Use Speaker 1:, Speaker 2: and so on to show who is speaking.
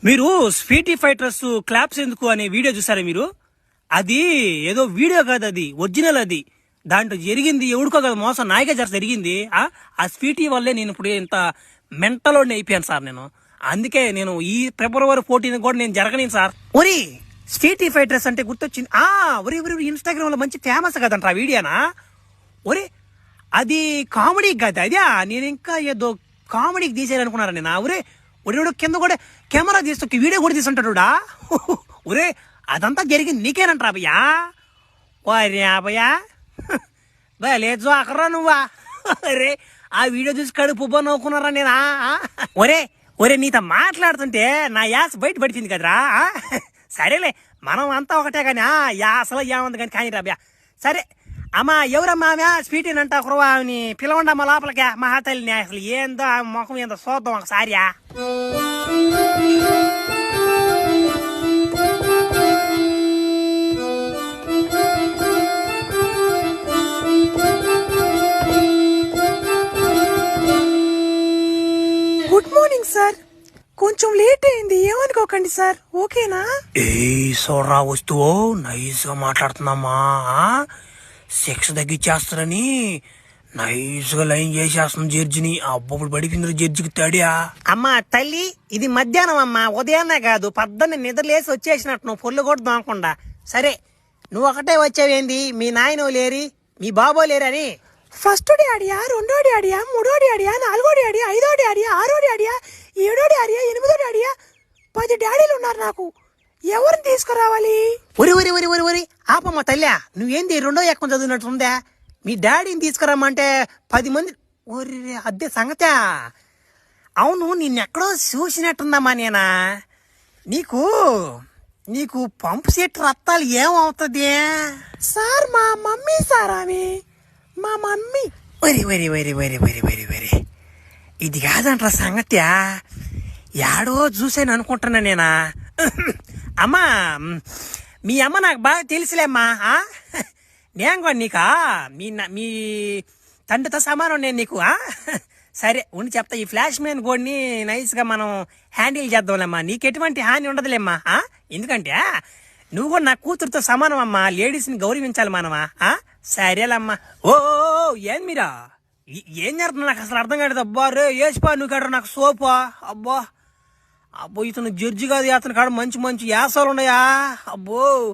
Speaker 1: మీరు Sweety fighters claps ఎందుకు అనే వీడియో చూసారా మీరు? అది ఏదో వీడియో కాదు, అది ఒరిజినల్. అది దాంట్లో జరిగింది ఎవడుకో కదా మోసం, నాయకే జరిగింది. ఆ స్వీటీ వల్లే నేను ఇప్పుడు ఇంత మెంటలోనే అయిపోయాను సార్. నేను అందుకే నేను ఈ ఫిబ్రవరి 14 కూడా నేను జరగలేను సార్. ఒరి స్వీటీ ఫైటర్స్ అంటే గుర్తొచ్చింది. ఒరి ఒరి ఇన్స్టాగ్రామ్ లో మంచి ఫేమస్ కదంట ఆ వీడియోనా. ఒరే అది కామెడీ కాదు, అదే నేను ఇంకా ఏదో కామెడీకి తీసేయాలనుకున్నారా నేను. ఒరే ఒరేడు కింద కూడా కెమెరా తీస్తూ వీడియో కూడా తీసుంటాడుడా. ఒరే అదంతా జరిగింది నీకేనంటారా అభయ్యా? ఓరే అభయ్యా లేదు అక్కరా నువ్వా. అరే ఆ వీడియో చూసి కడుపు నవ్వుకున్నారా నేనా? ఒరే ఒరే నీతో మాట్లాడుతుంటే నా యాస బయట పడిపోయింది కదరా. సరేలే మనం అంతా ఒకటే కానీ యాసలో ఏముంది కానీ కానీ రాబయ్యా. సరే అమ్మా ఎవరమ్మా ఆమె స్వీటీనంట కురవా ఆమెని పిలవండమ్మా లోపలికే మా తల్లిని. అసలు ఏందో ఆమె ముఖం ఏందో చూద్దాం ఒకసారియా.
Speaker 2: గుడ్ మార్నింగ్ సార్, కొంచెం లేట్ అయింది ఏమనుకోకండి సార్, ఓకేనా?
Speaker 1: ఏ సోడ్రా వస్తువు నైస్ గా మాట్లాడుతున్నామా. సెక్స్ తగ్గిచ్చేస్తారని నైస్ గా లైన్ చేసేస్తుంది జడ్జిని. అబ్బప్పుడు పడిపోయింది జడ్జికి తడియా. అమ్మా తల్లి ఇది మధ్యాహ్నం అమ్మా, ఉదయాన్నే కాదు పొద్దున్నే నిద్రలేసి వచ్చేసినట్టు నువ్వు పొల్లు కూడా దోమకుండా. సరే నువ్వు ఒకటే వచ్చావేంది, మీ నాయనో లేరి మీ బాబో లేరని?
Speaker 2: ఫస్ట్ డాడియా, రెండో డాడియా, మూడో డాడియా, నాలుగో డాడియా, ఐదో డాడియా, ఆరో డాడియా, ఏడో డాడియా, ఎనిమిదో డాడియా, 10 డాడీలు ఉన్నారు నాకు. ఎవరిని తీసుకురావాలి?
Speaker 1: ఒరి ఒరి ఒరి ఒరి ఒరి ఆపమ్మ తల్లా, నువ్వేంది రెండో ఎక్కం చదివినట్టుందా? మీ డాడీని తీసుకురమ్మంటే 10 మంది. ఒరి అదే సంగతా. అవును నిన్నెక్కడో చూసినట్టుందమ్మా నేనా. నీకు నీకు పంపు సెట్ రత్తాలు ఏమవుతుంది
Speaker 2: సార్ మా మమ్మీ సార్, ఆమె మా మమ్మీ.
Speaker 1: వరి వరి వరి వరి వరి వరి వరి ఇది కాదంటారా సంగతి. యాడో చూసాను అనుకుంటున్నా నేనా. అమ్మా మీ అమ్మ నాకు బాగా తెలుసులేమ్మా. నేను కూడా నీకా మీ తండ్రితో సమానం నేను నీకు. సరే ఉండి చెప్తా, ఈ ఫ్లాష్ మ్యాన్ కోడ్ని నైస్గా మనం హ్యాండిల్ చేద్దాంలేమ్మా. నీకు ఎటువంటి హాని ఉండదులేమ్మా. ఎందుకంటే నువ్వు కూడా నా కూతురుతో సమానం అమ్మా, లేడీస్ని గౌరవించాలి మనమా. సరేలమ్మా. ఓ ఏం మీరా ఏం జరుగుతుంది నాకు అసలు అర్థం కాదు. అబ్బా రే ఏసిపా నువ్వు కాడ నాకు సోపా. అబ్బా అబ్బో ఇతను జడ్జి కాదు, అతని కాడ మంచి మంచి యాసాలు ఉన్నాయా. అబ్బో